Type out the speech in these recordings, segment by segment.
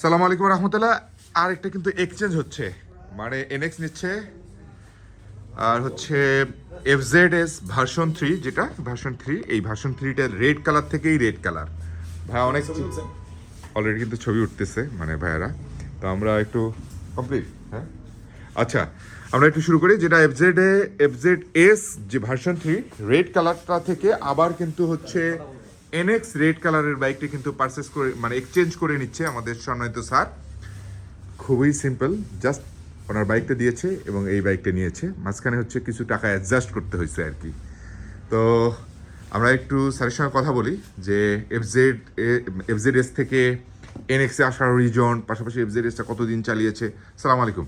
সালাম আলাইকুম রহমতুল্লাহ। আর একটা কিন্তু এক্সচেঞ্জ হচ্ছে, মানে এনএক্স নিচ্ছে আর হচ্ছে এফজেডএস ভার্সন 3, যেটা ভার্সন 3, এই ভার্সন 3টা রেড কালার থেকেই রেড কালার ভাই অনেক অলরেডি কিন্তু ছবি উঠতেছে মানে ভাইয়ারা। তো আমরা একটু কমপ্লিট, হ্যাঁ আচ্ছা আমরা একটু শুরু করি। যেটা এফজেড এস যে ভার্সন 3 রেড কালারটা থেকে আবার কিন্তু হচ্ছে এনএক্স রেড কালারের বাইকটি কিন্তু পারচেস করে মানে এক্সচেঞ্জ করে নিচ্ছে আমাদের সম্মানিত স্যার। খুবই সিম্পল, জাস্ট ওনার বাইকটা দিয়েছে এবং এই বাইকটা নিয়েছে, মাঝখানে হচ্ছে কিছু টাকা অ্যাডজাস্ট করতে হয়েছে আর কি। তো আমরা একটু স্যারের সঙ্গে কথা বলি যে এফজেড এস থেকে এনএক্সে আসার রিজন, পাশাপাশি এফজেড এসটা কতদিন চালিয়েছে। সালাম আলাইকুম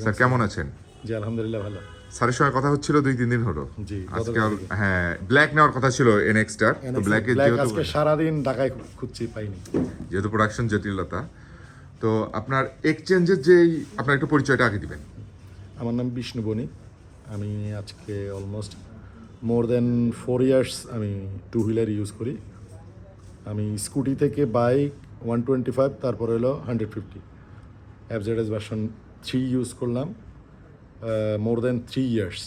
স্যার, কেমন আছেন? জি আলহামদুলিল্লাহ ভালো। স্যারের সঙ্গে কথা হচ্ছিল 2-3 দিন হলো। জি, আজকে হ্যাঁ ব্ল্যাক নেওয়ার কথা ছিল এনএক্সটার, তো ব্ল্যাকের আজকে সারাদিন ঢাকায় খুঁজছি পাইনি, যেহেতু প্রোডাকশন জটিলতা। তো আপনার এক্সচেঞ্জের যেই আপনার একটু পরিচয়টা আগে দিবেন। আমার নাম বিষ্ণু বণিক। আমি আজকে অলমোস্ট মোর দেন 4 ইয়ার্স আমি টু হুইলার ইউজ করি। আমি স্কুটি থেকে বাইক 125, তারপরে হলো 150 এফজেডএস ভার্সন 3 ইউজ করলাম মোর দেন 3 ইয়ার্স।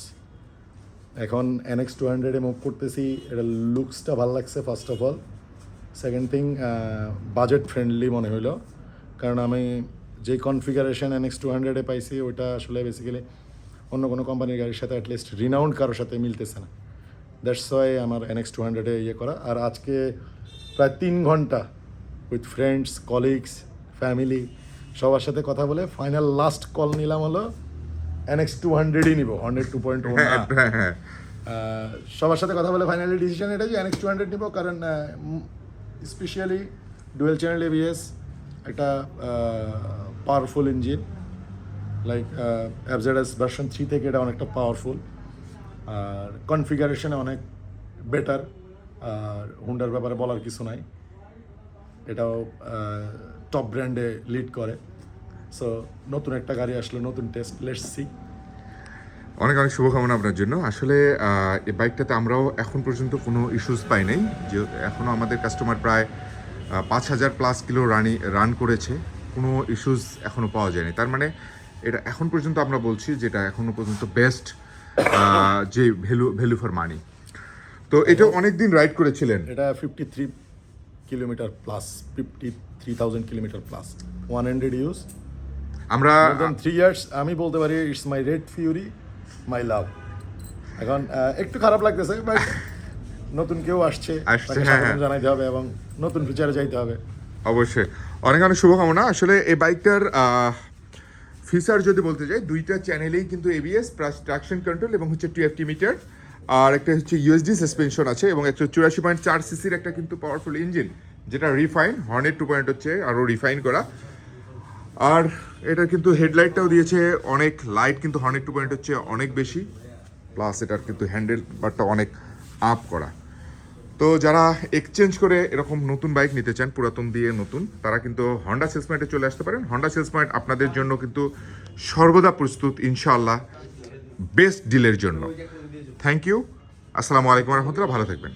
এখন NX 200-এ মুভ করতেছি। এটা লুকসটা ভালো লাগছে first of all. Second thing, budget friendly মনে হইলো, কারণ আমি যে কনফিগারেশন NX 200-এ পাইছি ওইটা আসলে বেসিক্যালি অন্য কোনো কোম্পানির গাড়ির সাথে অ্যাটলিস্ট রিনাউন্ড কারোর সাথে মিলতেছে না। দ্যাটস ওয়াই আমার NX 200-এ ইয়ে করা। আর আজকে প্রায় 3 ঘন্টা উইথ ফ্রেন্ডস, কলিগস, ফ্যামিলি সবার সাথে কথা বলে ফাইনাল লাস্ট কল নিলাম হলো NX 200-ই নিব, 2.0 না। সবার সাথে কথা বলে ফাইনালি ডিসিশন এটা যে NX 200 নিব, কারণ স্পেশালি ডুয়েল চ্যানেল ABS, একটা powerful engine, like FZS version 3 থেকে এটা অনেকটা পাওয়ারফুল, আর কনফিগারেশনে অনেক বেটার। আর হুন্ডার ব্যাপারে বলার কিছু নাই, এটাও টপ ব্র্যান্ডে লিড করে। সো নতুন একটা গাড়ি আসলো, নতুন টেস্ট, লেটস সি। অনেক অনেক শুভকামনা আপনার জন্য। আসলে এই বাইকটাতে আমরাও এখন পর্যন্ত কোনো ইস্যুস পাই নাই, যে এখনও আমাদের কাস্টমার প্রায় 5,000+ কিলো রান করেছে, কোনো ইস্যুস এখনও পাওয়া যায়নি। তার মানে এটা এখন পর্যন্ত আমরা বলছি যেটা এখনও পর্যন্ত বেস্ট যে ভ্যালু ফর মানি। তো এটা অনেক দিন রাইড করেছিলেন। এটা 53 kilometre plus, 53,000 kilometre plus, 100 use, আমরা 3 ইয়ার্স। আমি বলতে পারি ইটস মাই রেড ফিউরি, মাই লাভ। এখন একটু খারাপ লাগতেছে, বাট নতুন কেউ আসছে, তাকে স্বাগত জানাইতে হবে এবং নতুন ফিচারে যাইতে হবে। অবশ্যই অনেক অনেক শুভকামনা। আসলে এই বাইকটার ফিচার যদি বলতে যাই, দুইটা চ্যানেলেই কিন্তু ABS প্লাস ট্রাকশন কন্ট্রোল এবং হচ্ছে 2FT মিটার, আর একটা হচ্ছে USD সাসপেনশন আছে, এবং 184.4 সিসির একটা কিন্তু পাওয়ারফুল ইঞ্জিন, যেটা রিফাইন হর্নেট 2 হচ্ছে আরও রিফাইন করা। আর এটা কিন্তু হেডলাইটটাও দিয়েছে অনেক, লাইট কিন্তু হর্নেট 2 হচ্ছে অনেক বেশি, প্লাস এটার কিন্তু হ্যান্ডেল বারটা অনেক আপ করা। তো যারা এক্সচেঞ্জ করে এরকম নতুন বাইক নিতে চান, পুরাতন দিয়ে নতুন, তারা কিন্তু হন্ডা সেলস পয়েন্টে চলে আসতে পারেন। হন্ডা সেলস পয়েন্ট আপনাদের জন্য কিন্তু সর্বদা প্রস্তুত ইনশাআল্লাহ বেস্ট ডিলের জন্য। থ্যাংক ইউ, আসসালামু আলাইকুম রহমতুল্লাহ, ভালো থাকবেন।